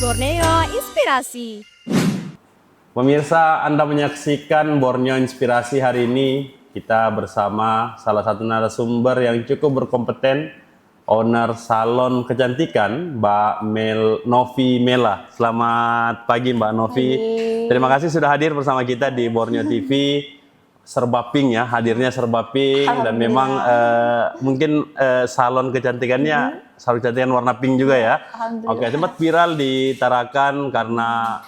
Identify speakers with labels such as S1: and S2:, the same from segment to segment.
S1: Borneo Inspirasi.
S2: Pemirsa, Anda menyaksikan Borneo Inspirasi hari ini. Kita bersama salah satu narasumber yang cukup berkompeten, owner salon kecantikan, Mbak Novi Mela. Selamat pagi Mbak Novi.
S3: Pagi.
S2: Terima kasih sudah hadir bersama kita di Borneo TV. Serba pink ya, hadirnya serba pink dan memang mungkin salon kecantikannya salon kecantikan warna pink juga ya. Oke, sempat viral di Tarakan karena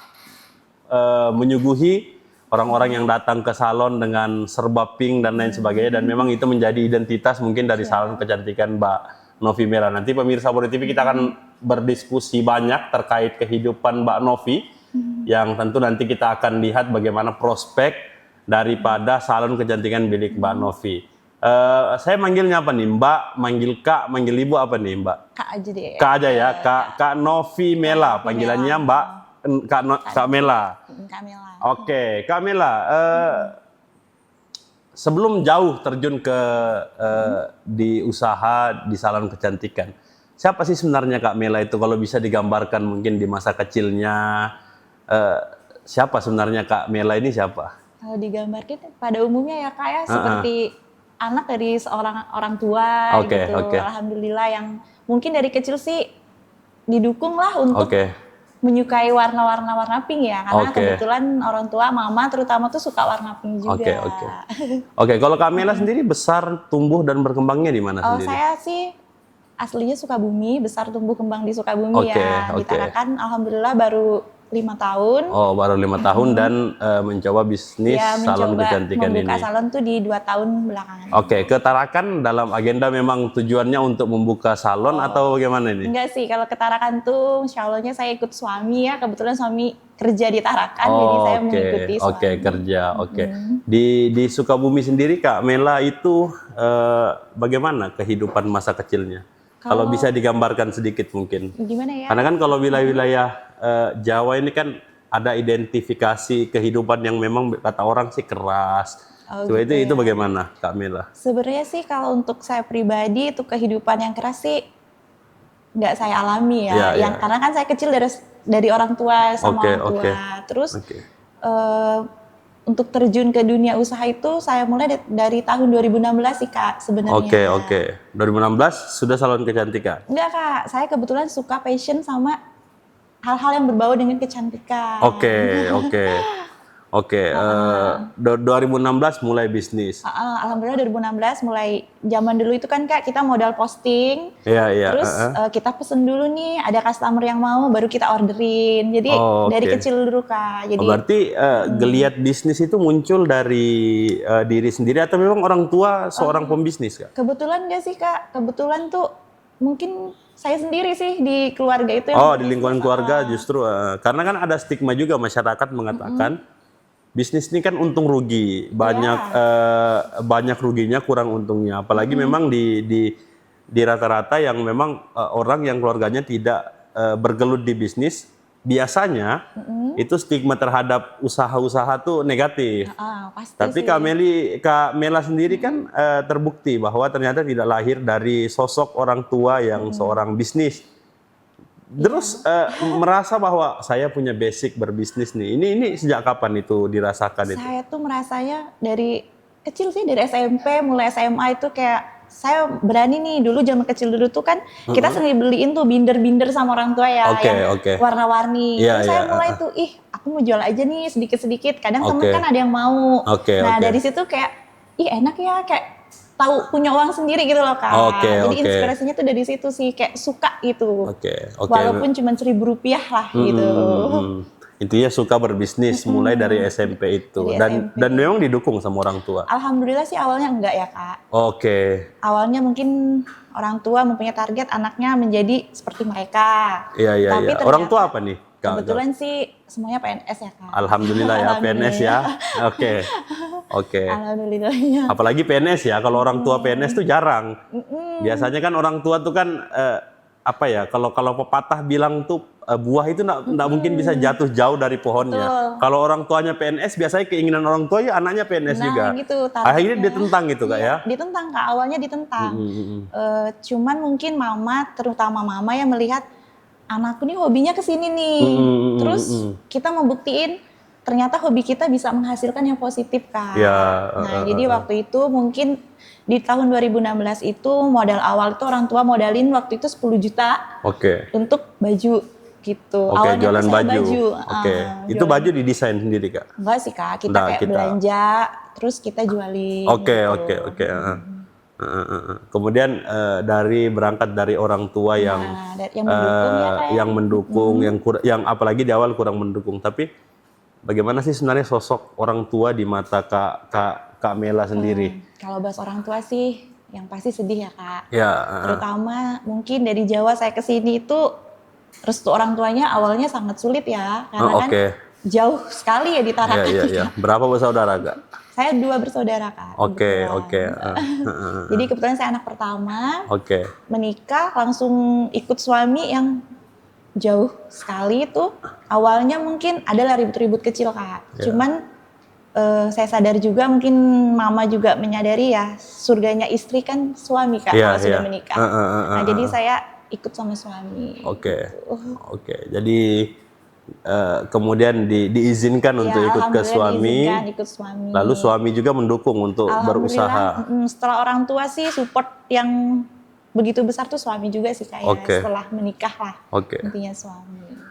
S2: menyuguhi orang-orang yang datang ke salon dengan serba pink dan lain sebagainya, dan memang itu menjadi identitas mungkin dari salon kecantikan Mbak Novi Mela. Nanti pemirsa Borneo TV kita akan berdiskusi banyak terkait kehidupan Mbak Novi, yang tentu nanti kita akan lihat bagaimana prospek daripada salon kecantikan milik Mbak Novi. Saya manggilnya apa nih? Mbak, manggil Kak, manggil Ibu apa nih Mbak?
S3: Kak aja deh.
S2: Kak aja ya, Kak Novi Mela. Panggilannya Mbak Kak Mela.
S3: Kak Mela.
S2: Oke, Kak Mela. Sebelum jauh terjun ke di usaha di salon kecantikan, siapa sih sebenarnya Kak Mela itu? Kalau bisa digambarkan mungkin di masa kecilnya, siapa sebenarnya Kak Mela ini siapa?
S3: Kalau digambarkan pada umumnya ya Kak ya, seperti anak dari seorang orang tua gitu. Alhamdulillah yang mungkin dari kecil sih didukung lah untuk menyukai warna pink ya, karena kebetulan orang tua mama terutama tuh suka warna pink juga.
S2: Oke, kalau Kak Mela sendiri besar, tumbuh dan berkembangnya di mana sendiri?
S3: Saya sih aslinya Sukabumi, besar tumbuh kembang di Sukabumi ya. Di Tarakan alhamdulillah baru 5 tahun.
S2: Oh, baru 5 tahun dan mencoba bisnis salon kecantikan ini.
S3: Membuka salon tuh di 2 tahun belakangan.
S2: Oke, ke Tarakan dalam agenda memang tujuannya untuk membuka salon atau bagaimana ini?
S3: Enggak sih, kalau ke Tarakan tuh insya Allahnya saya ikut suami ya, kebetulan suami kerja di Tarakan, jadi saya mengikuti suami.
S2: Kerja. Di Sukabumi sendiri Kak Mela itu bagaimana kehidupan masa kecilnya? Kalau bisa digambarkan sedikit mungkin.
S3: Gimana ya?
S2: Karena kan kalau wilayah-wilayah Jawa ini kan ada identifikasi kehidupan yang memang kata orang sih keras. Itu bagaimana Kak Mela?
S3: Sebenarnya sih kalau untuk saya pribadi itu kehidupan yang keras sih nggak saya alami ya. Karena kan saya kecil dari orang tua sama orang tua. Terus untuk terjun ke dunia usaha itu saya mulai dari tahun 2016 sih Kak sebenarnya.
S2: 2016 sudah salon kecantikan?
S3: Enggak Kak, saya kebetulan suka passion sama hal-hal yang berbau dengan kecantikan.
S2: 2016 mulai bisnis.
S3: Alhamdulillah 2016 mulai, zaman dulu itu kan Kak kita modal posting. Terus kita pesen dulu nih, ada customer yang mau baru kita orderin. Jadi dari kecil dulu Kak. Jadi
S2: berarti geliat bisnis itu muncul dari diri sendiri atau memang orang tua seorang pembisnis Kak?
S3: Kebetulan enggak sih Kak, kebetulan tuh mungkin saya sendiri sih di keluarga itu yang
S2: di lingkungan keluarga justru karena kan ada stigma juga masyarakat mengatakan bisnis ini kan untung rugi, banyak ruginya kurang untungnya, apalagi memang di rata-rata yang memang orang yang keluarganya tidak bergelut di bisnis, biasanya itu stigma terhadap usaha-usaha tuh negatif.
S3: Pasti
S2: Tapi
S3: sih.
S2: Kak Mela sendiri kan terbukti bahwa ternyata tidak lahir dari sosok orang tua yang seorang bisnis. Terus merasa bahwa saya punya basic berbisnis nih. Ini sejak kapan itu dirasakan itu?
S3: Saya tuh merasanya dari kecil sih, dari SMP, mulai SMA itu kayak saya berani nih. Dulu zaman kecil dulu tuh kan kita sering beliin tuh binder-binder sama orang tua ya, yang warna-warni. Terus saya mulai tuh, aku mau jual aja nih sedikit-sedikit. Kadang temen kan ada yang mau. Dari situ kayak, enak ya, kayak tahu punya uang sendiri gitu loh Kak. Jadi inspirasinya tuh dari situ sih, kayak suka gitu. Walaupun cuma Rp1.000 lah gitu.
S2: Intinya suka berbisnis mulai dari SMP itu. Dan memang didukung sama orang tua.
S3: Alhamdulillah sih awalnya enggak ya Kak. Awalnya mungkin orang tua mempunyai target anaknya menjadi seperti mereka. Tapi ternyata,
S2: orang tua apa nih?
S3: Kebetulan sih semuanya PNS ya Kak.
S2: Alhamdulillah ya PNS ya.
S3: Alhamdulillah.
S2: Apalagi PNS ya, kalau orang tua PNS tuh jarang. Biasanya kan orang tua tuh kan kalau pepatah bilang tuh buah itu nggak mungkin bisa jatuh jauh dari pohonnya. Kalau orang tuanya PNS biasanya keinginan orang tua ya anaknya PNS juga.
S3: Gitu,
S2: akhirnya ditentang gitu Kak ya?
S3: Ditentang Kak, awalnya ditentang. Cuman mungkin mama, terutama mama yang melihat anakku nih hobinya kesini nih. Terus kita mau buktiin ternyata hobi kita bisa menghasilkan yang positif, Kak.
S2: Ya,
S3: Nah, jadi waktu itu mungkin di tahun 2016 itu modal awal itu orang tua modalin waktu itu 10 juta untuk baju gitu.
S2: Awalnya jualan baju. Itu
S3: jualan.
S2: baju didesain sendiri, Kak?
S3: Enggak sih, Kak. Kita kayak belanja terus kita jualin.
S2: Oke. Kemudian berangkat dari orang tua yang mendukung, yang apalagi di awal kurang mendukung. Tapi bagaimana sih sebenarnya sosok orang tua di mata Kak Mela sendiri?
S3: Kalau bahas orang tua sih, yang pasti sedih ya, Kak.
S2: Ya.
S3: Terutama mungkin dari Jawa saya ke sini itu restu orang tuanya awalnya sangat sulit ya, karena kan jauh sekali ya di Tarakan.
S2: Iya. Berapa bersaudara, Kak?
S3: Saya 2 bersaudara, Kak.
S2: Oke.
S3: Jadi kebetulan saya anak pertama. Menikah langsung ikut suami yang jauh sekali itu. Awalnya mungkin adalah ribut-ribut kecil, Kak. Cuman saya sadar juga, mungkin mama juga menyadari ya, surganya istri kan suami, Kak, kalau sudah menikah. Nah, jadi saya ikut sama suami. Jadi kemudian diizinkan untuk ikut ke suami. Ikut suami.
S2: Lalu suami juga mendukung untuk berusaha.
S3: Setelah orang tua sih support yang begitu besar tuh suami juga sih, kayak setelah menikah lah. Intinya suami.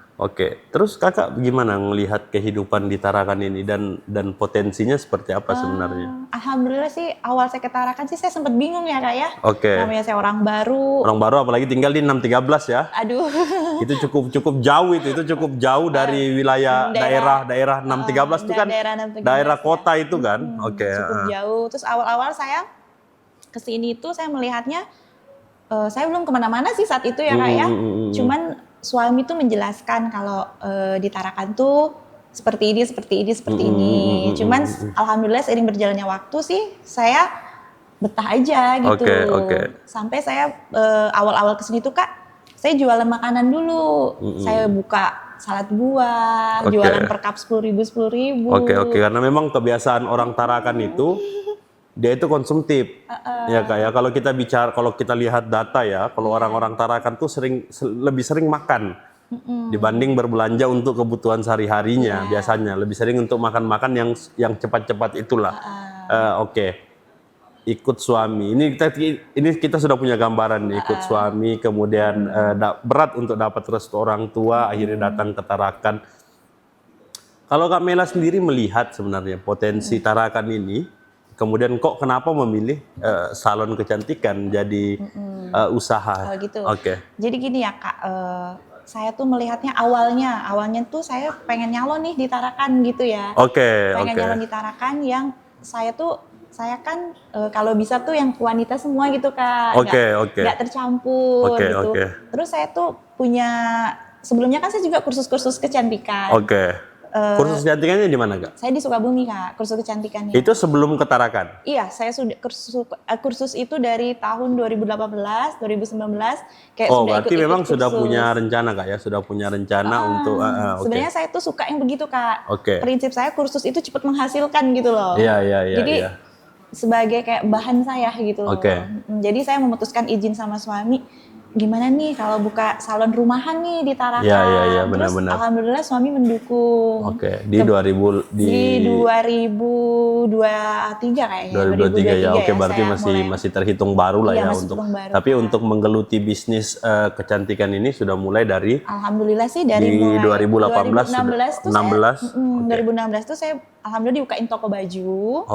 S2: Terus Kakak gimana ngelihat kehidupan di Tarakan ini dan potensinya seperti apa sebenarnya?
S3: Alhamdulillah sih, awal saya ke Tarakan sih saya sempat bingung ya, Kak ya. Namanya saya orang baru.
S2: Orang baru apalagi tinggal di 613 ya.
S3: Aduh.
S2: Itu cukup jauh itu cukup jauh dari wilayah daerah 613 itu kan daerah kota itu kan.
S3: Cukup jauh. Terus awal-awal saya kesini tuh saya melihatnya saya belum kemana-mana sih saat itu ya, Kak ya. Cuman suami tuh menjelaskan kalau di Tarakan tuh seperti ini. Cuman alhamdulillah seiring berjalannya waktu sih saya betah aja gitu. Sampai saya awal-awal kesini tuh, Kak, saya jualan makanan dulu. Saya buka salad buah, jualan per cup 10.000.
S2: Karena memang kebiasaan orang Tarakan itu dia itu konsumtif, ya Kak ya. Kalau kita lihat data ya, kalau orang-orang Tarakan tuh lebih sering makan dibanding berbelanja untuk kebutuhan sehari-harinya. Biasanya lebih sering untuk makan-makan yang cepat-cepat itulah. Ikut suami. Ini kita sudah punya gambaran nih, ikut suami, kemudian berat untuk dapat restu orang tua, akhirnya datang ke Tarakan. Kalau Kak Mela sendiri melihat sebenarnya potensi Tarakan ini, kemudian kok kenapa memilih salon kecantikan jadi usaha? Jadi gini ya, Kak, saya tuh melihatnya awalnya tuh saya pengen nyalon nih di Tarakan gitu ya. Pengen nyalon di Tarakan yang saya kan kalau bisa tuh yang wanita semua gitu, Kak, nggak tercampur gitu. Terus saya tuh sebelumnya kan saya juga kursus kecantikan. Kursus kecantikannya di mana, Kak? Saya di Sukabumi, Kak, kursus kecantikannya. Itu sebelum ke Tarakan? Iya, saya sudah kursus itu dari tahun 2018, 2019. Berarti memang sudah punya rencana, Kak ya? Sudah punya rencana untuk... Sebenarnya saya tuh suka yang begitu, Kak. Prinsip saya kursus itu cepat menghasilkan gitu loh. Jadi sebagai kayak bahan saya gitu loh. Jadi saya memutuskan izin sama suami, gimana nih kalau buka salon rumahan nih di Tarakan. Terus alhamdulillah suami mendukung. Di 2023 kayaknya. 2023 ya. Berarti masih terhitung baru lah ya tapi untuk menggeluti bisnis kecantikan ini sudah mulai dari alhamdulillah sih dari 2016 tuh saya alhamdulillah dibukain toko baju.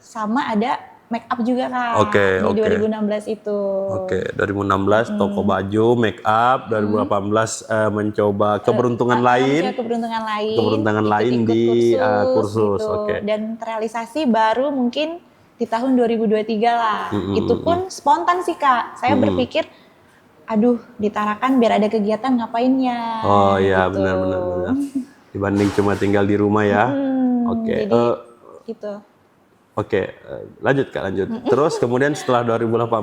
S2: Sama ada make up juga, Kak, di 2016 itu. 2016 toko baju, make up, 2018 mencoba keberuntungan lain. Keberuntungan lain di kursus. Gitu. Dan terrealisasi baru mungkin di tahun 2023 lah. Itu pun spontan sih, Kak. Saya berpikir, aduh di Tarakan biar ada kegiatan ngapainnya. Gitu. Benar. Dibanding cuma tinggal di rumah ya. Jadi gitu. Lanjut Kak, lanjut. Terus kemudian setelah 2018,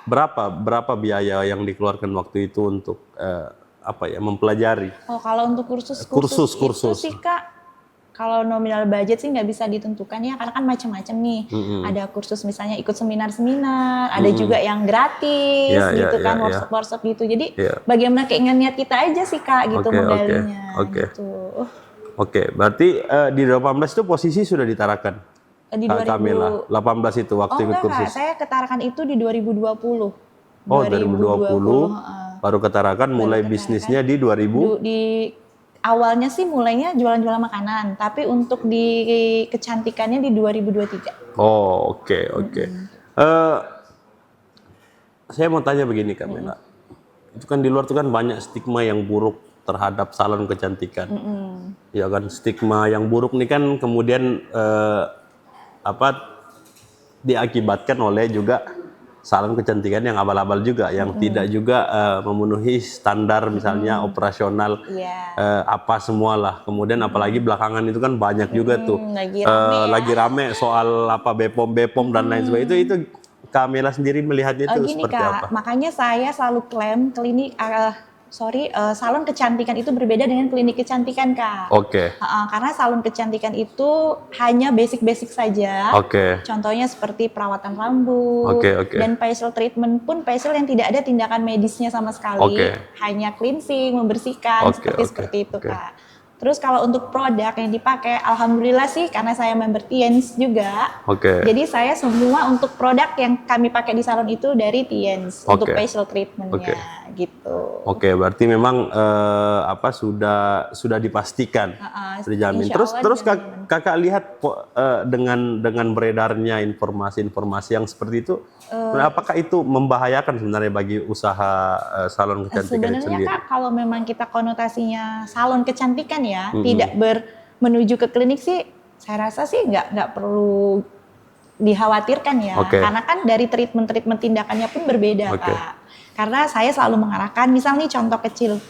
S2: berapa biaya yang dikeluarkan waktu itu untuk mempelajari? Kalau untuk kursus itu sih, Kak,
S3: Kalau nominal budget sih nggak bisa ditentukan ya, karena kan macam-macam nih. Ada kursus misalnya ikut seminar-seminar, ada juga yang gratis gitu kan, workshop-workshop gitu. Jadi bagaimana keinginan niat kita aja sih Kak gitu menggalinya. Gitu.
S2: Oke, berarti di 18 itu posisi sudah ditarakan?
S3: Di
S2: Kak Kamila, 18 itu waktu ikut kursus?
S3: Kak, saya ketarakan itu di 2020.
S2: Oh, 2020 baru ketarakan, mulai bisnisnya di 2000?
S3: Awalnya sih mulainya jualan-jualan makanan, tapi untuk di kecantikannya di 2023.
S2: Oh, oke. Saya mau tanya begini Kak Mela. Itu kan di luar tuh kan banyak stigma yang buruk terhadap salon kecantikan. Ya kan, stigma yang buruk nih kan kemudian diakibatkan oleh juga salon kecantikan yang abal-abal juga, yang tidak juga memenuhi standar misalnya operasional apa semualah. Kemudian apalagi belakangan itu kan banyak juga tuh lagi rame
S3: soal
S2: BPOM dan lain sebagainya. Itu Kamila sendiri melihatnya itu seperti
S3: Kak,
S2: apa?
S3: Makanya saya selalu klaim salon kecantikan itu berbeda dengan klinik kecantikan Kak. Karena salon kecantikan itu hanya basic-basic saja. Contohnya seperti perawatan rambut dan facial treatment pun facial yang tidak ada tindakan medisnya sama sekali. Hanya cleansing, membersihkan seperti itu Kak. Terus kalau untuk produk yang dipakai, alhamdulillah sih karena saya member Tiens juga. Jadi saya semua untuk produk yang kami pakai di salon itu dari Tiens untuk facial treatmentnya gitu.
S2: Berarti memang sudah dipastikan, dijamin. Terus kakak lihat dengan beredarnya informasi-informasi yang seperti itu, apakah itu membahayakan sebenarnya bagi usaha salon kecantikan itu sendiri?
S3: Sebenarnya Kak, kalau memang kita konotasinya salon kecantikan ya, tidak menuju ke klinik sih, saya rasa sih nggak perlu dikhawatirkan ya, karena kan dari treatment tindakannya pun berbeda Kak. Karena saya selalu mengarahkan, misal nih contoh kecil,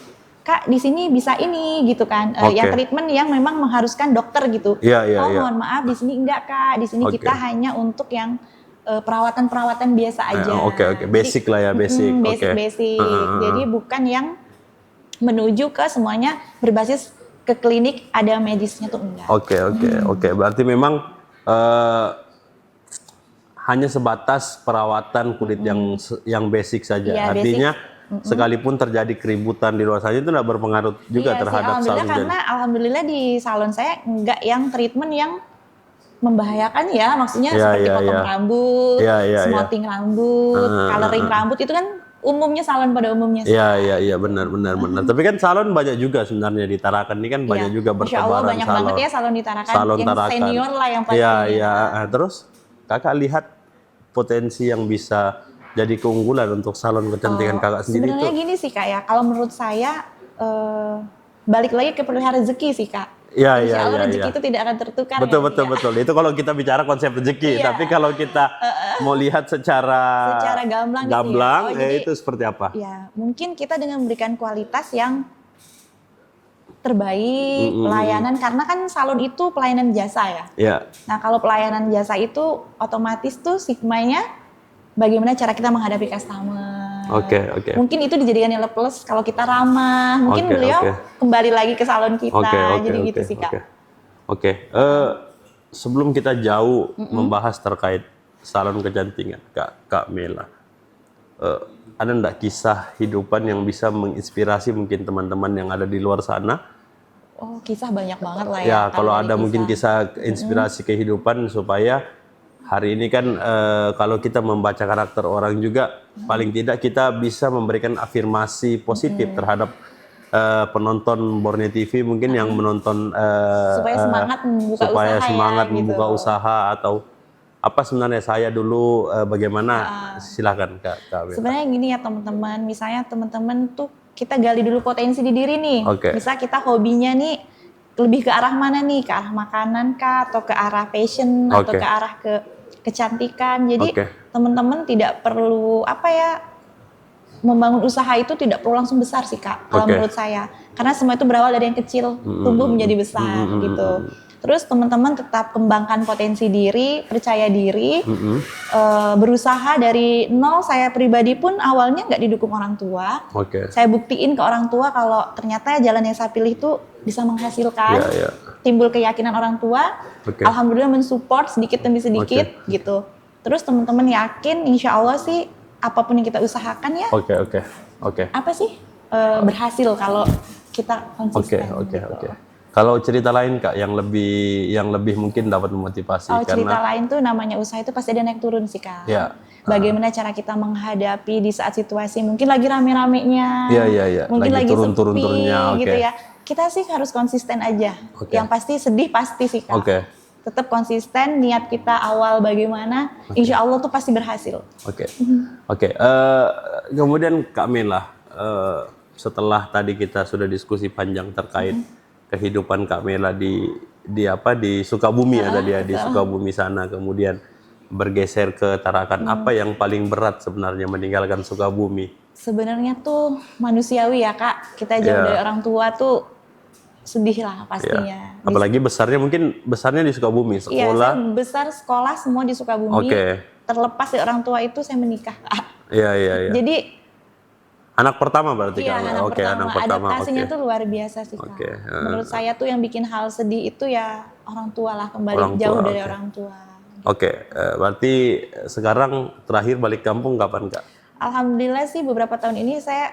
S3: Kak di sini bisa ini gitu kan, yang treatment yang memang mengharuskan dokter gitu. Mohon maaf di sini enggak Kak, di sini kita hanya untuk yang perawatan biasa aja.
S2: Basic lah ya, basic.
S3: Basic. Jadi bukan yang menuju ke semuanya berbasis ke klinik ada medisnya tuh enggak.
S2: Berarti memang hanya sebatas perawatan kulit yang basic saja. Artinya sekalipun terjadi keributan di luar sana itu tidak berpengaruh juga terhadap salon.
S3: Karena alhamdulillah di salon saya enggak yang treatment yang membahayakan ya, maksudnya seperti potong rambut, smoothing rambut, coloring rambut itu kan umumnya salon pada umumnya.
S2: Benar. Tapi kan salon banyak juga sebenarnya di Tarakan ini kan banyak juga bertebaran salon.
S3: banyak banget ya salon di Tarakan, yang senior lah yang pasti.
S2: Terus kakak lihat potensi yang bisa jadi keunggulan untuk salon kecantikan kakak sendiri itu?
S3: Sebenarnya gini sih Kak ya, kalau menurut saya balik lagi ke pelihara rezeki sih Kak. Insya Allah rezeki itu tidak akan tertukar.
S2: Betul. Itu kalau kita bicara konsep rezeki. Tapi kalau kita mau lihat secara gamblang itu seperti apa?
S3: Ya, mungkin kita dengan memberikan kualitas yang terbaik, pelayanan, karena kan salon itu pelayanan jasa ya. Nah kalau pelayanan jasa itu otomatis tuh stigmanya bagaimana cara kita menghadapi customer. Mungkin itu dijadikan nilai plus kalau kita ramah. Mungkin beliau kembali lagi ke salon kita. Jadi gitu sih Kak.
S2: Sebelum kita jauh membahas terkait salon kecantikan Kak Mela, ada enggak kisah hidupan yang bisa menginspirasi mungkin teman-teman yang ada di luar sana?
S3: Kisah banyak banget lah ya.
S2: Kalau ada mungkin kisah inspirasi kehidupan supaya hari ini kan kalau kita membaca karakter orang juga paling tidak kita bisa memberikan afirmasi positif terhadap penonton Borneo TV mungkin yang menonton supaya semangat membuka usaha atau apa sebenarnya saya dulu bagaimana silakan Kak.
S3: Sebenarnya gini ya teman-teman, misalnya teman-teman tuh kita gali dulu potensi di diri nih. Misal kita hobinya nih lebih ke arah mana nih? Ke arah makanan kah? Atau ke arah fashion? Atau ke arah kecantikan? Jadi teman-teman tidak perlu membangun usaha itu tidak perlu langsung besar sih Kak. Kalau menurut saya. Karena semua itu berawal dari yang kecil, tumbuh menjadi besar gitu. Terus teman-teman tetap kembangkan potensi diri, percaya diri, berusaha dari nol. Saya pribadi pun awalnya nggak didukung orang tua. Saya buktiin ke orang tua kalau ternyata jalan yang saya pilih itu bisa menghasilkan. timbul keyakinan orang tua, alhamdulillah mensupport sedikit demi sedikit gitu. Terus teman-teman yakin, insya Allah sih apapun yang kita usahakan ya.
S2: Oke.
S3: Apa sih berhasil kalau kita konsisten.
S2: Oke. Kalau cerita lain Kak yang lebih mungkin dapat memotivasi.
S3: Cerita lain tuh namanya usaha itu pasti ada naik turun sih Kak.
S2: Ya.
S3: Bagaimana cara kita menghadapi di saat situasi mungkin lagi rame-ramenya, mungkin lagi
S2: turun-turunnya,
S3: gitu ya. Kita sih harus konsisten aja. Yang pasti sedih pasti sih Kak. Tetap konsisten, niat kita awal bagaimana, insya Allah tuh pasti berhasil.
S2: Kemudian Kak Mela, setelah tadi kita sudah diskusi panjang terkait kehidupan Kak Mela di Sukabumi, di Sukabumi sana, kemudian bergeser ke Tarakan. Apa yang paling berat sebenarnya meninggalkan Sukabumi? Sebenarnya
S3: tuh manusiawi ya Kak, kita jauh dari orang tua tuh sedih lah pastinya.
S2: Apalagi besarnya di Sukabumi, sekolah.
S3: Iya, saya besar sekolah semua di Sukabumi. Terlepas dari orang tua itu saya menikah.
S2: Iya.
S3: Jadi
S2: anak pertama berarti
S3: Kak?
S2: Anak pertama.
S3: Adaptasinya tuh luar biasa sih Kak. Menurut saya tuh yang bikin hal sedih itu ya orang tua lah, kembali jauh dari orang tua.
S2: Berarti sekarang terakhir balik kampung kapan Kak?
S3: Alhamdulillah sih beberapa tahun ini saya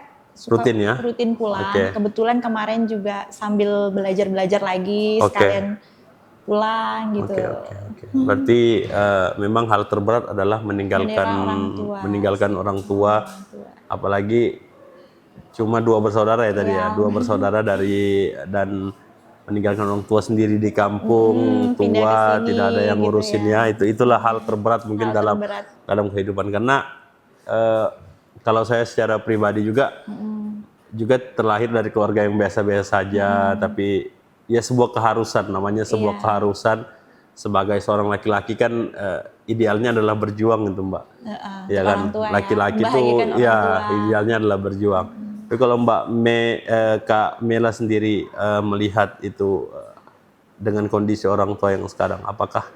S3: rutin pulang. Kebetulan kemarin juga sambil belajar lagi sekalian pulang gitu.
S2: Berarti memang hal terberat adalah meninggalkan orang tua. Apalagi cuma 2 bersaudara ya tadi ya. 2 bersaudara dan meninggalkan orang tua sendiri di kampung, tua, tidak ada yang ngurusinnya. Itulah hal terberat mungkin dalam kehidupan. Karena kalau saya secara pribadi juga terlahir dari keluarga yang biasa-biasa saja, tapi ya sebuah keharusan, namanya sebuah keharusan sebagai seorang laki-laki kan idealnya adalah berjuang gitu Mbak. Ya kan, laki-laki itu idealnya adalah berjuang. Tapi kalau Kak Mela sendiri melihat itu dengan kondisi orang tua yang sekarang, apakah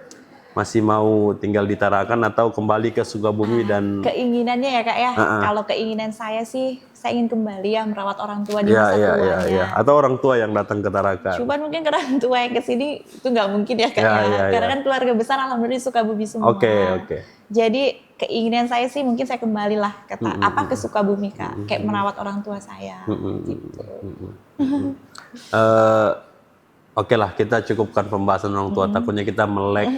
S2: masih mau tinggal di Tarakan atau kembali ke Sukabumi dan
S3: keinginannya ya Kak ya? Kalau keinginan saya sih, saya ingin kembali merawat orang tua di masa tuanya.
S2: Atau orang tua yang datang ke Tarakan.
S3: Cuman mungkin orang tua yang kesini itu nggak mungkin ya Kak karena kan keluarga besar alhamdulillah di Sukabumi semua. Jadi keinginan saya sih mungkin saya kembalilah ke Sukabumi Kak, kayak merawat orang tua saya. Gitu.
S2: Oke lah, kita cukupkan pembahasan orang tua. Takutnya kita melek,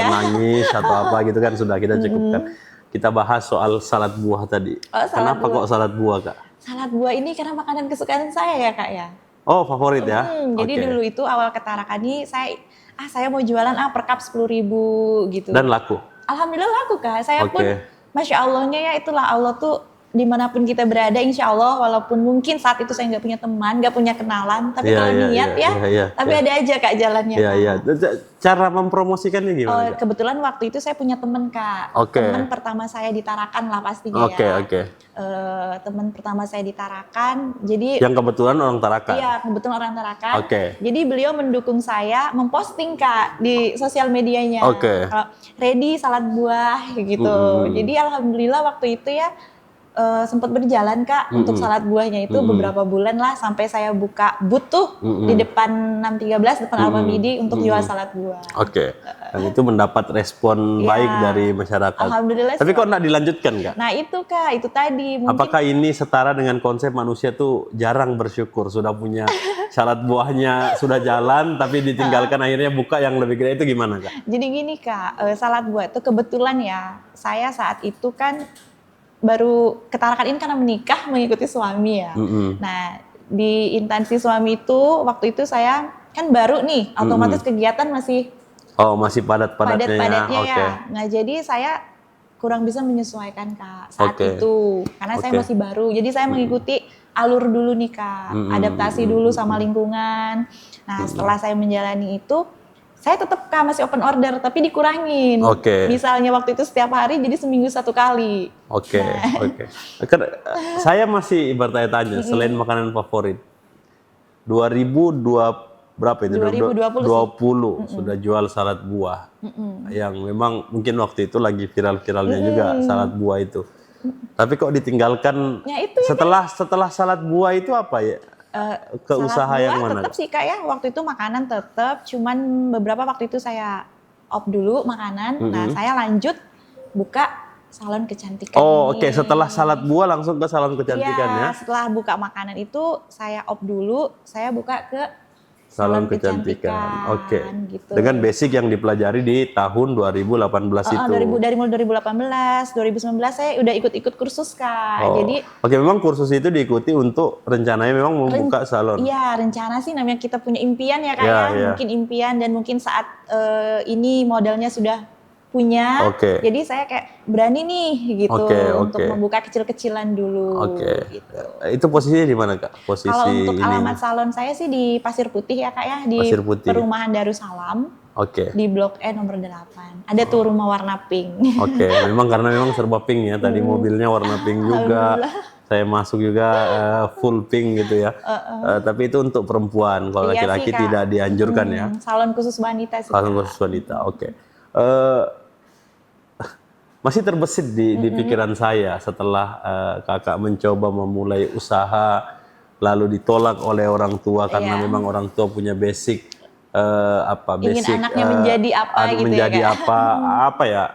S2: nangis atau apa gitu kan, sudah kita cukupkan. Kita bahas soal salad buah tadi. Kenapa kok salad buah Kak?
S3: Salad buah ini karena makanan kesukaan saya ya Kak ya.
S2: Oh favorit ya?
S3: Jadi dulu itu awal ke Tarakan ini saya mau jualan per cup 10.000 gitu.
S2: Dan laku?
S3: Alhamdulillah laku Kak. Saya pun Masya Allahnya ya itulah Allah tuh dimanapun kita berada, insya Allah walaupun mungkin saat itu saya nggak punya teman, nggak punya kenalan, tapi kalau niat tapi ada aja Kak jalannya.
S2: Cara mempromosikannya gimana?
S3: Kebetulan waktu itu saya punya teman Kak, teman pertama saya di Tarakan lah pastinya teman pertama saya di Tarakan, jadi
S2: yang kebetulan orang Tarakan.
S3: Iya, kebetulan orang Tarakan. Jadi beliau mendukung saya memposting Kak di sosial medianya. Ready salad buah gitu. Jadi alhamdulillah waktu itu ya sempat berjalan Kak untuk salad buahnya itu beberapa bulan lah sampai saya buka booth tuh di depan 613 depan Alfamidi untuk jual salad buah.
S2: Dan itu mendapat respon baik dari masyarakat.
S3: Alhamdulillah.
S2: Tapi kok nggak dilanjutkan Kak?
S3: Nah itu Kak, itu tadi.
S2: Apakah ini setara dengan konsep manusia tuh jarang bersyukur, sudah punya salad buahnya sudah jalan tapi ditinggalkan akhirnya buka yang lebih gede, itu gimana Kak?
S3: Jadi gini Kak, salad buah itu kebetulan ya saya saat itu kan baru ketarakan ini karena menikah mengikuti suami ya. Nah di instansi suami itu waktu itu saya kan baru nih, otomatis kegiatan masih padat-padatnya ya. Nah jadi saya kurang bisa menyesuaikan Kak saat itu karena saya masih baru. Jadi saya mengikuti alur dulu nih Kak, adaptasi dulu sama lingkungan. Nah setelah saya menjalani itu, saya tetap Kak masih open order tapi dikurangin. Misalnya waktu itu setiap hari jadi seminggu 1 kali.
S2: Saya masih bertanya-tanya selain makanan favorit. 2020 sudah jual salad buah. Yang memang mungkin waktu itu lagi viral-viralnya juga salad buah itu. Tapi kok ditinggalkan setelah salad buah itu apa ya? ke usaha yang mana?
S3: Tetap sih Kak ya, waktu itu makanan tetap, cuman beberapa waktu itu saya off dulu makanan. Nah, saya lanjut buka salon kecantikan.
S2: Oh, oke. Setelah salad buah langsung ke salon kecantikan ya?
S3: Setelah buka makanan itu saya off dulu, saya buka ke
S2: salon kecantikan. Oke.
S3: Gitu.
S2: Dengan basic yang dipelajari di tahun 2018 itu.
S3: Dari mulai 2018, 2019 saya udah ikut-ikut kursus Kak. Jadi
S2: oke, memang kursus itu diikuti untuk rencananya memang membuka salon.
S3: Iya, rencana sih namanya kita punya impian ya Kak ya. Mungkin impian dan mungkin saat ini modalnya sudah punya. Jadi saya kayak berani nih gitu untuk membuka kecil-kecilan dulu. Gitu.
S2: Itu posisinya di mana Kak? Posisi
S3: kalau untuk
S2: ini.
S3: Alamat salon saya sih di Pasir Putih ya Kak ya, di Perumahan Darussalam. Di Blok E nomor 8. Ada tuh rumah warna pink.
S2: Memang karena memang serba pink ya. Tadi mobilnya warna pink juga. Saya masuk juga full pink gitu ya. Tapi itu untuk perempuan. Kalau laki-laki tidak dianjurkan ya.
S3: Salon khusus wanita sih.
S2: Salon khusus wanita. Masih terbesit di pikiran saya setelah kakak mencoba memulai usaha lalu ditolak oleh orang tua karena memang orang tua punya basic
S3: ingin anaknya menjadi apa gitu
S2: menjadi
S3: ya,
S2: apa ya,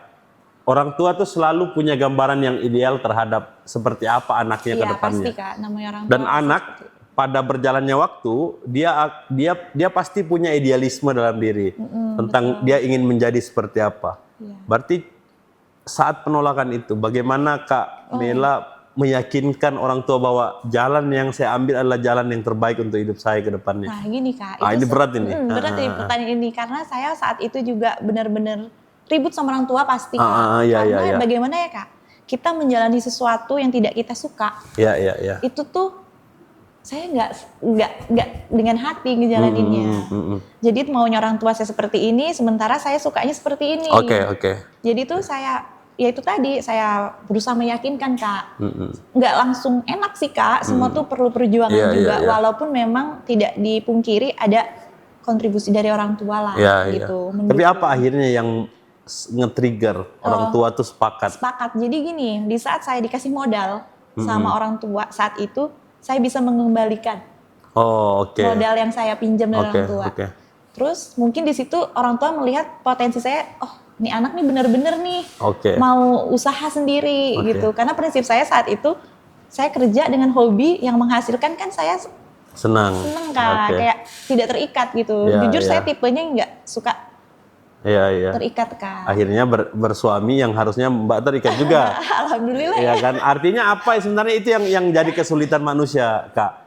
S2: orang tua tuh selalu punya gambaran yang ideal terhadap seperti apa anaknya ke depannya.
S3: Pasti Kak, namanya orang tua.
S2: Dan anak pada berjalannya waktu dia pasti punya idealisme dalam diri tentang dia ingin menjadi seperti apa. Berarti saat penolakan itu bagaimana Kak Mela meyakinkan orang tua bahwa jalan yang saya ambil adalah jalan yang terbaik untuk hidup saya ke depannya?
S3: Nah gini Kak,
S2: ini berat ini.
S3: Berat nih pertanyaan ini karena saya saat itu juga benar-benar ribut sama orang tua pasti Kak. Karena bagaimana ya Kak, kita menjalani sesuatu yang tidak kita suka. Itu tuh saya nggak dengan hati ngejalaninnya. Jadi maunya orang tua saya seperti ini, sementara saya sukanya seperti ini. Jadi tuh ya itu tadi saya berusaha meyakinkan Kak. Nggak langsung enak sih Kak, semua tuh perlu perjuangan juga. Walaupun memang tidak dipungkiri ada kontribusi dari orang tua lah gitu.
S2: Tapi apa akhirnya yang nge-trigger orang tua tuh sepakat? Jadi
S3: gini, di saat saya dikasih modal sama orang tua saat itu, saya bisa mengembalikan modal yang saya pinjam dari orang tua. Terus mungkin di situ orang tua melihat potensi saya, ini anak nih bener-bener nih mau usaha sendiri gitu. Karena prinsip saya saat itu, saya kerja dengan hobi yang menghasilkan kan saya senang Kak, kayak tidak terikat gitu. Jujur saya tipenya nggak suka terikat Kak.
S2: Akhirnya bersuami yang harusnya Mbak terikat juga.
S3: Alhamdulillah.
S2: Ya kan, artinya apa sebenarnya itu yang jadi kesulitan manusia Kak.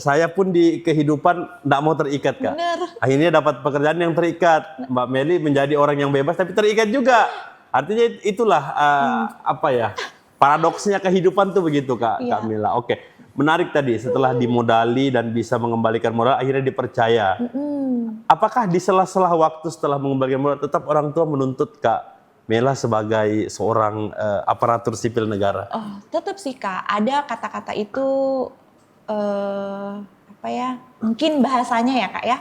S2: Saya pun di kehidupan nggak mau terikat Kak. Akhirnya dapat pekerjaan yang terikat. Mbak Meli menjadi orang yang bebas tapi terikat juga. Artinya itulah paradoksnya kehidupan tuh begitu Kak Mila. Menarik tadi setelah dimodali dan bisa mengembalikan modal akhirnya dipercaya. Apakah di sela-sela waktu setelah mengembalikan modal tetap orang tua menuntut Kak Mela sebagai seorang aparatur sipil negara?
S3: Tetap sih Kak, ada kata-kata itu mungkin bahasanya ya Kak ya,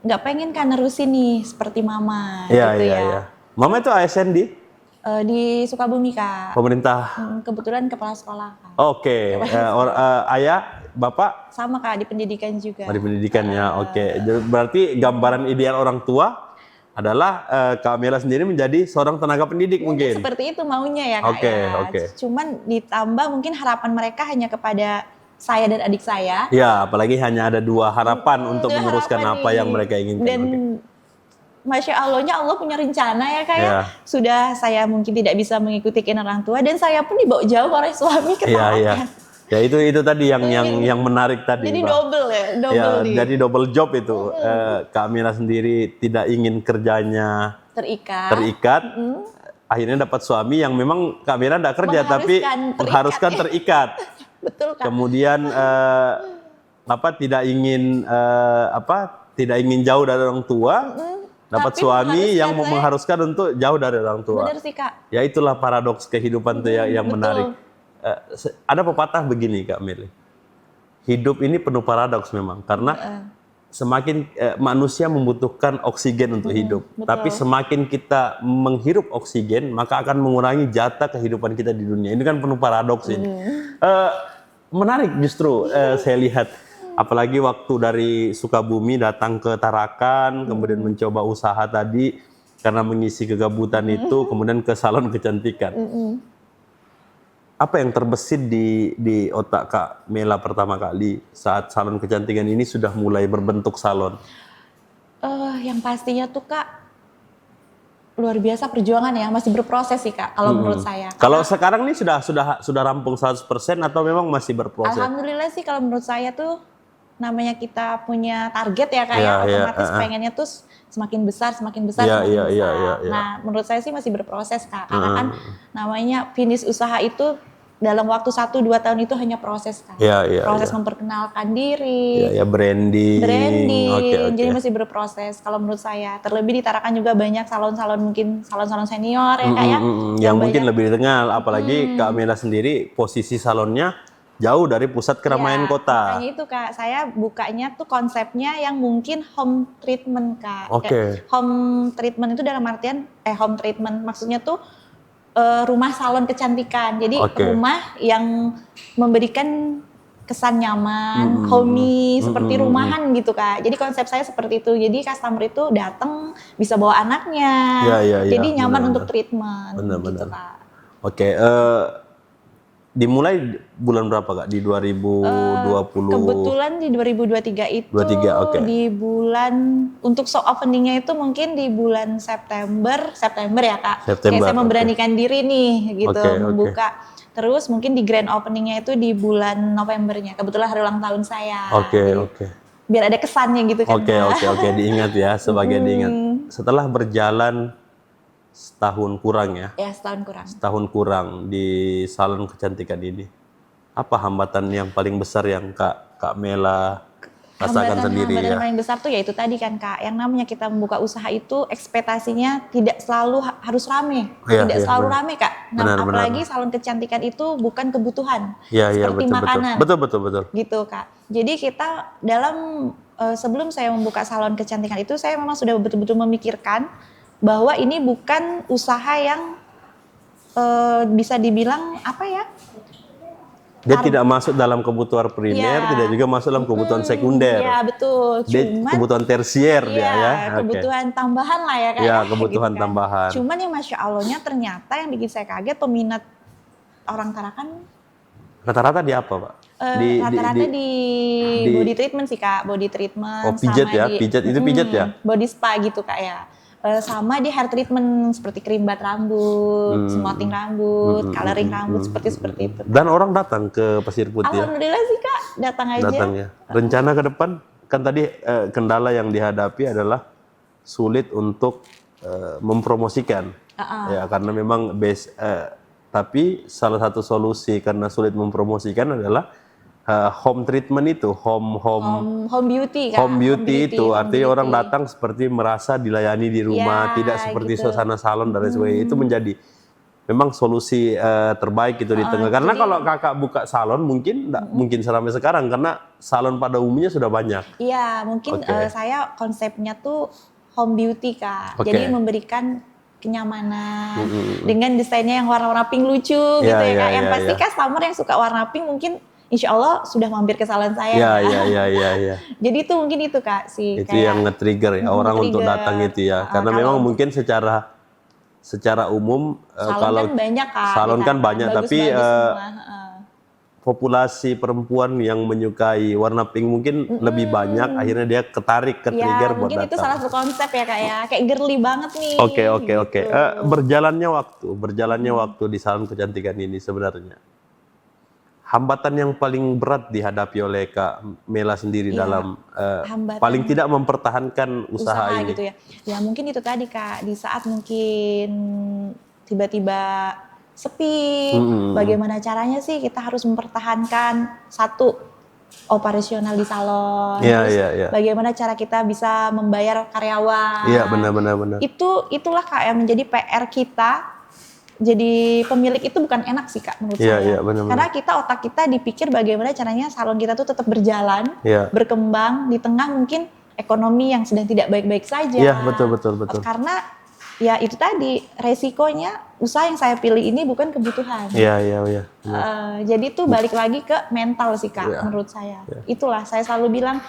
S3: nggak pengen kan nerusin nih seperti mama gitu ya.
S2: Mama itu ASN
S3: di Sukabumi Kak.
S2: Pemerintah?
S3: Kebetulan kepala sekolah Kak.
S2: Ayah, bapak?
S3: Sama Kak, di pendidikan juga.
S2: Di pendidikannya, Berarti gambaran ideal orang tua adalah Kak Mela sendiri menjadi seorang tenaga pendidik mungkin.
S3: Seperti itu maunya ya Kak. Cuman ditambah mungkin harapan mereka hanya kepada saya dan adik saya.
S2: Ya, apalagi hanya ada 2 harapan untuk meneruskan apa yang mereka inginkan.
S3: Dan Masya Allahnya Allah punya rencana ya Kak ya. Sudah saya mungkin tidak bisa mengikuti keinginan orang tua dan saya pun dibawa jauh oleh suami ketahuan.
S2: Ya itu tadi yang menarik tadi.
S3: Jadi double nih.
S2: Jadi double job itu. Kak Mila sendiri tidak ingin kerjanya terikat. Akhirnya dapat suami yang memang Kak Mila tidak kerja tapi mengharuskan terikat.
S3: Betul Kak.
S2: Kemudian tidak ingin jauh dari orang tua. Dapat suami yang mengharuskan untuk jauh dari orang tua.
S3: Benar sih Kak.
S2: Ya itulah paradoks kehidupan tuh yang menarik. Ada pepatah begini Kak Meli, hidup ini penuh paradoks memang karena semakin manusia membutuhkan oksigen untuk hidup, tapi semakin kita menghirup oksigen maka akan mengurangi jatah kehidupan kita di dunia. Ini kan penuh paradoks ini. menarik justru saya lihat. Apalagi waktu dari Sukabumi datang ke Tarakan, kemudian mencoba usaha tadi karena mengisi kegabutan itu, kemudian ke salon kecantikan. Apa yang terbesit di otak Kak Mela pertama kali saat salon kecantikan ini sudah mulai berbentuk salon?
S3: Yang pastinya tuh Kak, luar biasa perjuangan ya, masih berproses sih Kak, kalau menurut saya.
S2: Kalau sekarang nih sudah rampung 100% atau memang masih berproses?
S3: Alhamdulillah sih kalau menurut saya tuh, namanya kita punya target ya Kak ya, otomatis pengennya tuh semakin besar, semakin besar. Nah menurut saya sih masih berproses Kak, karena kan namanya finish usaha itu dalam waktu 1-2 tahun itu hanya proses Kak. Proses memperkenalkan diri,
S2: branding.
S3: Jadi masih berproses kalau menurut saya. Terlebih di Tarakan juga banyak salon-salon, mungkin salon-salon senior ya Kak ya.
S2: Yang mungkin lebih dikenal, apalagi Kak Mela sendiri posisi salonnya jauh dari pusat keramaian kota.
S3: Makanya itu Kak, saya bukanya tuh konsepnya yang mungkin home treatment Kak. Home treatment itu dalam artian, home treatment maksudnya tuh rumah salon kecantikan. Jadi rumah yang memberikan kesan nyaman, homey, seperti rumahan gitu Kak. Jadi konsep saya seperti itu. Jadi customer itu datang bisa bawa anaknya. Jadi nyaman untuk treatment gitu Kak.
S2: Dimulai bulan berapa Kak? Di 2020?
S3: Kebetulan di 2023 itu di bulan, untuk soft openingnya itu mungkin di bulan September ya Kak. Saya memberanikan diri nih gitu, membuka. Terus mungkin di grand openingnya itu di bulan Novembernya. Kebetulan hari ulang tahun saya. Biar ada kesannya gitu kan.
S2: Diingat ya, sebagai diingat. Setelah berjalan setahun kurang ya?
S3: Ya, setahun kurang.
S2: Setahun kurang di salon kecantikan ini. Apa hambatan yang paling besar yang Kak Mela rasakan sendiri ya?
S3: Hambatan paling besar tuh ya itu tadi kan Kak, yang namanya kita membuka usaha itu ekspektasinya tidak selalu harus rame. Tidak selalu rame Kak. Nah, apalagi salon kecantikan itu bukan kebutuhan. Seperti makanan.
S2: Betul.
S3: Gitu Kak. Jadi kita dalam, sebelum saya membuka salon kecantikan itu, saya memang sudah betul-betul memikirkan bahwa ini bukan usaha yang bisa dibilang apa ya?
S2: Dia tidak masuk dalam kebutuhan primer, tidak juga masuk dalam kebutuhan sekunder.
S3: Iya betul.
S2: Dia kebutuhan tersier dia ya.
S3: Kebutuhan tambahan lah ya Kak.
S2: Ya, kebutuhan gitu tambahan.
S3: Cuman yang Masya Allahnya ternyata yang bikin saya kaget peminat orang Tarakan.
S2: Rata-rata di apa Pak?
S3: Rata-rata di body treatment sih Kak, body treatment.
S2: Oh pijat ya, pijat itu pijat ya?
S3: Body spa gitu Kak ya. Sama di hair treatment seperti krimbat rambut, smoothing rambut, coloring rambut seperti itu.
S2: Dan orang datang ke Pasir Putih.
S3: Alhamdulillah sih Kak, datang aja.
S2: Ya. Rencana ke depan kan tadi kendala yang dihadapi adalah sulit untuk mempromosikan. Ya karena memang tapi salah satu solusi karena sulit mempromosikan adalah home treatment itu, home
S3: beauty kan.
S2: Home beauty itu artinya orang datang seperti merasa dilayani di rumah, tidak seperti suasana salon dan sebagainya. Itu menjadi memang solusi terbaik itu di tengah. Karena kalau Kakak buka salon mungkin nggak mungkin sampai sekarang karena salon pada umumnya sudah banyak.
S3: Iya, mungkin saya konsepnya tuh home beauty Kak. Jadi memberikan kenyamanan dengan desainnya yang warna-warna pink lucu gitu ya Kak. Yang pasti customer yang suka warna pink mungkin Insya Allah sudah mampir ke salon saya.
S2: Iya.
S3: Jadi itu mungkin itu Kak sih.
S2: Itu kayak yang nge-trigger ya orang untuk datang itu ya. Karena memang mungkin secara umum kalau
S3: kan banyak Kak.
S2: Salon kan banyak tapi populasi perempuan yang menyukai warna pink mungkin lebih banyak. Akhirnya dia ketarik ke trigger buat
S3: mungkin
S2: datang.
S3: itu salah satu konsep ya Kak ya. Kayak girly banget nih.
S2: Oke.
S3: Gitu.
S2: Berjalannya waktu di salon kecantikan ini sebenarnya. Hambatan yang paling berat dihadapi oleh Kak Mela sendiri dalam paling tidak mempertahankan usaha ini.
S3: Gitu ya. Ya mungkin itu tadi Kak, di saat mungkin tiba-tiba sepi, bagaimana caranya sih kita harus mempertahankan satu operasional di salon. Bagaimana cara kita bisa membayar karyawan.
S2: Iya benar.
S3: Itulah Kak yang menjadi PR kita. Jadi pemilik itu bukan enak sih Kak menurut saya.
S2: Benar.
S3: Karena otak kita dipikir bagaimana caranya salon kita tuh tetap berjalan, berkembang di tengah mungkin ekonomi yang sedang tidak baik-baik saja.
S2: Iya betul.
S3: Karena ya itu tadi resikonya usaha yang saya pilih ini bukan kebutuhan.
S2: Iya.
S3: Jadi itu balik lagi ke mental sih Kak, menurut saya. Itulah saya selalu bilang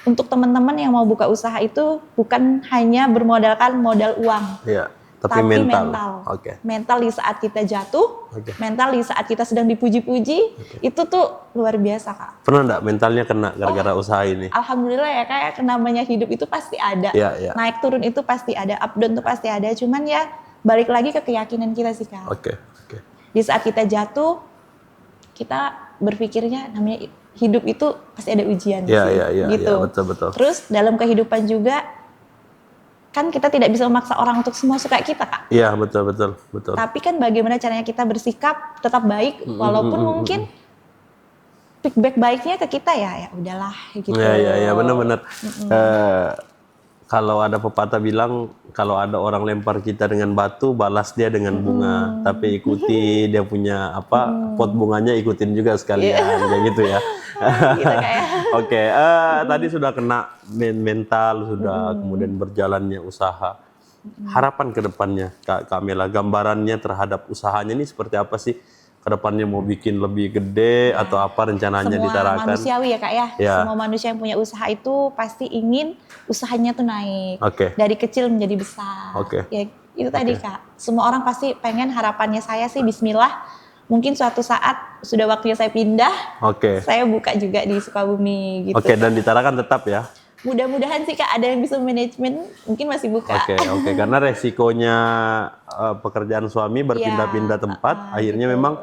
S3: untuk teman-teman yang mau buka usaha itu bukan hanya bermodalkan modal uang.
S2: Iya. Tapi mental.
S3: Mental di saat kita jatuh, mental di saat kita sedang dipuji-puji, itu tuh luar biasa Kak.
S2: Pernah enggak mentalnya kena gara-gara usaha ini?
S3: Alhamdulillah ya kayak namanya hidup itu pasti ada. Naik turun itu pasti ada, up down itu pasti ada. Cuman ya balik lagi ke keyakinan kita sih Kak. Di saat kita jatuh, kita berpikirnya namanya hidup itu pasti ada ujian sih. Gitu.
S2: Betul.
S3: Terus dalam kehidupan juga kan kita tidak bisa memaksa orang untuk semua suka kita Kak.
S2: Iya betul.
S3: Tapi kan bagaimana caranya kita bersikap tetap baik walaupun mungkin feedback baiknya ke kita ya udahlah gitu.
S2: Iya benar. Kalau ada pepatah bilang kalau ada orang lempar kita dengan batu balas dia dengan bunga, tapi ikuti dia punya pot bunganya ikutin juga sekalian kayak gitu ya.
S3: Gitu kayak.
S2: Tadi sudah kena mental, sudah kemudian berjalannya usaha. Harapan ke depannya Kak Mela, gambarannya terhadap usahanya ini seperti apa sih? Kedepannya mau bikin lebih gede atau apa rencananya ditarakan?
S3: Semua manusiawi ya Kak ya. Semua manusia yang punya usaha itu pasti ingin usahanya tuh naik. Dari kecil menjadi besar. Ya itu tadi Kak. Semua orang pasti pengen, harapannya saya sih bismillah. Mungkin suatu saat sudah waktunya saya pindah. Saya buka juga di Sukabumi gitu.
S2: Dan ditarakan tetap ya?
S3: Mudah-mudahan sih Kak ada yang bisa manajemen, mungkin masih buka.
S2: Karena resikonya pekerjaan suami berpindah-pindah tempat, akhirnya
S3: gitu.
S2: memang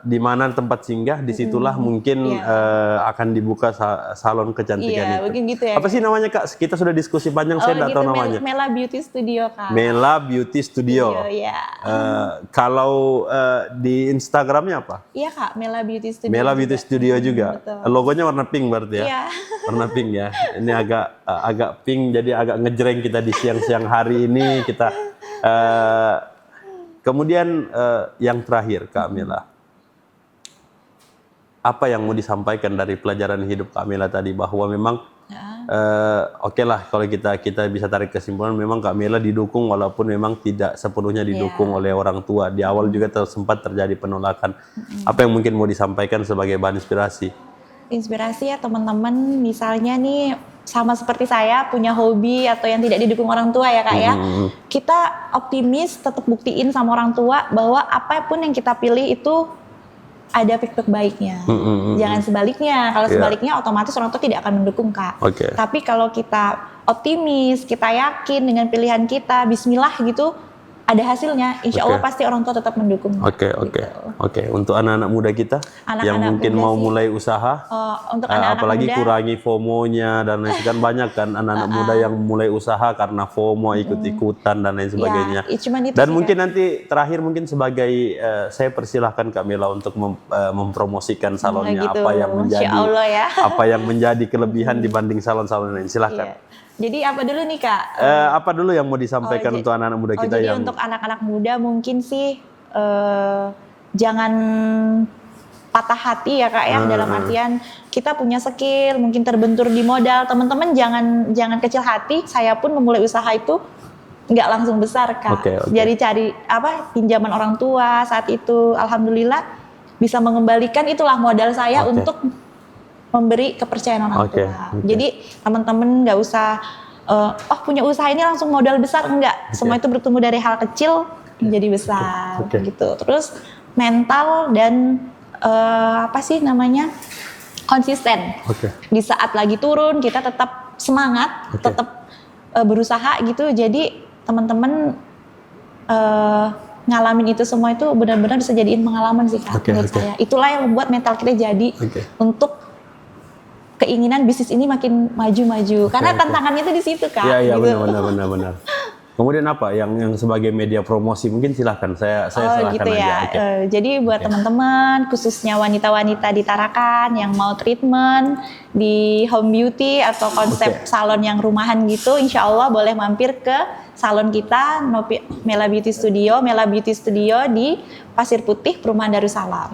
S2: di mana tempat singgah, disitulah mungkin akan dibuka salon kecantikan itu.
S3: Mungkin gitu ya.
S2: Apa sih namanya Kak? Kita sudah diskusi panjang, saya nggak tahu namanya.
S3: Mela Beauty Studio Kak.
S2: Mela Beauty Studio. Kalau di Instagramnya apa?
S3: Iya Kak, Mela Beauty Studio.
S2: Mela Beauty Studio juga.
S3: Betul.
S2: Logonya warna pink berarti ya?
S3: Iya.
S2: Warna pink ya. Ini agak pink, jadi agak ngejreng kita di siang-siang hari ini kita. Kemudian yang terakhir Kak Mela, apa yang mau disampaikan dari pelajaran hidup Kak Mela tadi, bahwa memang lah kalau kita bisa tarik kesimpulan memang Kak Mela didukung walaupun memang tidak sepenuhnya didukung oleh orang tua. Di awal juga sempat terjadi penolakan. Apa yang mungkin mau disampaikan sebagai bahan inspirasi?
S3: Inspirasi ya teman-teman, misalnya nih sama seperti saya punya hobi atau yang tidak didukung orang tua ya Kak ya. Kita optimis, tetap buktiin sama orang tua bahwa apapun yang kita pilih itu ada feedback baiknya. Jangan sebaliknya. Kalau sebaliknya otomatis orang tua tidak akan mendukung Kak. Tapi kalau kita optimis, kita yakin dengan pilihan kita, bismillah gitu, ada hasilnya, insya Allah pasti orang tua tetap mendukung. Untuk anak-anak muda kita yang mungkin mau mulai usaha, untuk anak-anak
S2: apalagi
S3: muda,
S2: kurangi FOMO-nya dan lain sebagainya. Banyak kan anak-anak muda yang mulai usaha karena FOMO, ikut-ikutan dan lain sebagainya. Dan mungkin nanti terakhir mungkin sebagai saya persilahkan Kak Mela untuk mempromosikan salonnya, apa yang menjadi kelebihan dibanding salon-salon lain. Silahkan.
S3: Jadi apa dulu nih Kak?
S2: Apa dulu yang mau disampaikan untuk anak-anak muda kita
S3: jadi untuk anak-anak muda mungkin sih jangan patah hati ya Kak ya, dalam artian kita punya skill, mungkin terbentur di modal. Teman-teman jangan kecil hati. Saya pun memulai usaha itu nggak langsung besar Kak. Jadi cari pinjaman orang tua saat itu, alhamdulillah bisa mengembalikan, itulah modal saya untuk memberi kepercayaan orang tua. Jadi teman-teman nggak usah punya usaha ini langsung modal besar, enggak. Semua itu bertumbuh dari hal kecil menjadi besar gitu. Terus mental dan konsisten. Di saat lagi turun kita tetap semangat, tetap berusaha gitu. Jadi teman-teman ngalamin itu semua itu benar-benar bisa jadiin pengalaman sih Kak, menurut saya. Itulah yang membuat mental kita jadi untuk keinginan bisnis ini makin maju-maju. Karena tantangannya itu di situ Kak.
S2: Iya,
S3: gitu.
S2: benar. Kemudian apa yang sebagai media promosi, mungkin silahkan saya silahkan
S3: gitu
S2: aja.
S3: Ya. Jadi buat teman-teman, khususnya wanita-wanita di Tarakan yang mau treatment di home beauty atau konsep salon yang rumahan gitu, insya Allah boleh mampir ke salon kita, Mela Beauty Studio di Pasir Putih, Perumahan Darussalam.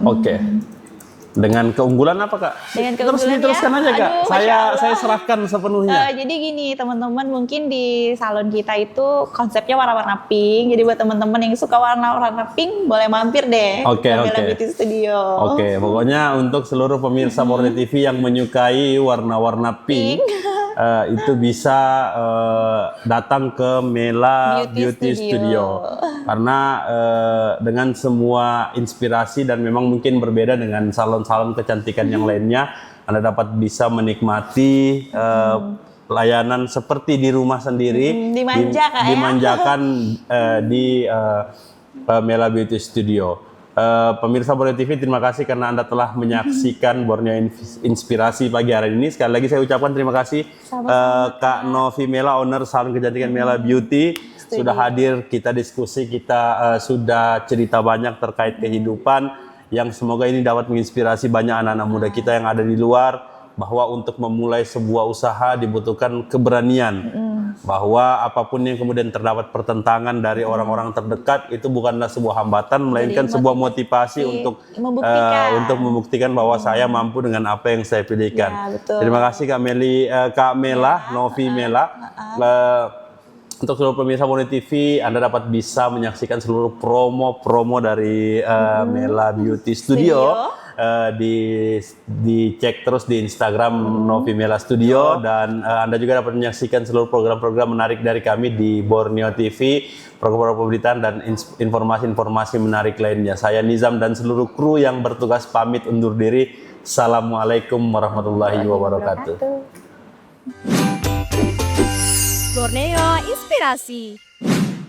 S2: Dengan keunggulan apa Kak?
S3: Dengan
S2: Terus
S3: keunggulannya,
S2: diteruskan aja Kak.
S3: aduh, Masya Allah.
S2: Saya serahkan sepenuhnya.
S3: Jadi gini teman-teman, mungkin di salon kita itu konsepnya warna-warna pink. Jadi buat teman-teman yang suka warna-warna pink boleh mampir deh
S2: Oke,
S3: ke Mela
S2: oke.
S3: Beauty Studio.
S2: Oke, pokoknya untuk seluruh pemirsa Borneo TV yang menyukai warna-warna pink, itu bisa datang ke Mela Beauty Studio. Karena dengan semua inspirasi dan memang mungkin berbeda dengan salon-salon kecantikan yang lainnya, Anda dapat bisa menikmati layanan seperti di rumah sendiri,
S3: dimanja, Kak, ya.
S2: dimanjakan di Mela Beauty Studio. Pemirsa Borneo TV, terima kasih karena Anda telah menyaksikan Borneo Inspirasi pagi hari ini. Sekali lagi saya ucapkan terima kasih Kak Novi Mela, owner salon kecantikan Mela Beauty, sudah hadir, kita diskusi, kita sudah cerita banyak terkait kehidupan yang semoga ini dapat menginspirasi banyak anak-anak muda kita yang ada di luar, bahwa untuk memulai sebuah usaha dibutuhkan keberanian, bahwa apapun yang kemudian terdapat pertentangan dari orang-orang terdekat itu bukanlah sebuah hambatan, melainkan sebuah motivasi untuk membuktikan bahwa saya mampu dengan apa yang saya pilihkan.
S3: Ya, betul.
S2: Terima kasih Kak Mela, Novi Mela. Untuk seluruh pemirsa Borneo TV, Anda dapat bisa menyaksikan seluruh promo-promo dari Mela Beauty Studio. Dicek terus di Instagram Novi Mela Studio, dan Anda juga dapat menyaksikan seluruh program-program menarik dari kami di Borneo TV, program-program pemberitaan dan informasi-informasi menarik lainnya. Saya Nizam dan seluruh kru yang bertugas pamit undur diri. Assalamualaikum warahmatullahi wabarakatuh.
S1: Borneo Inspirasi.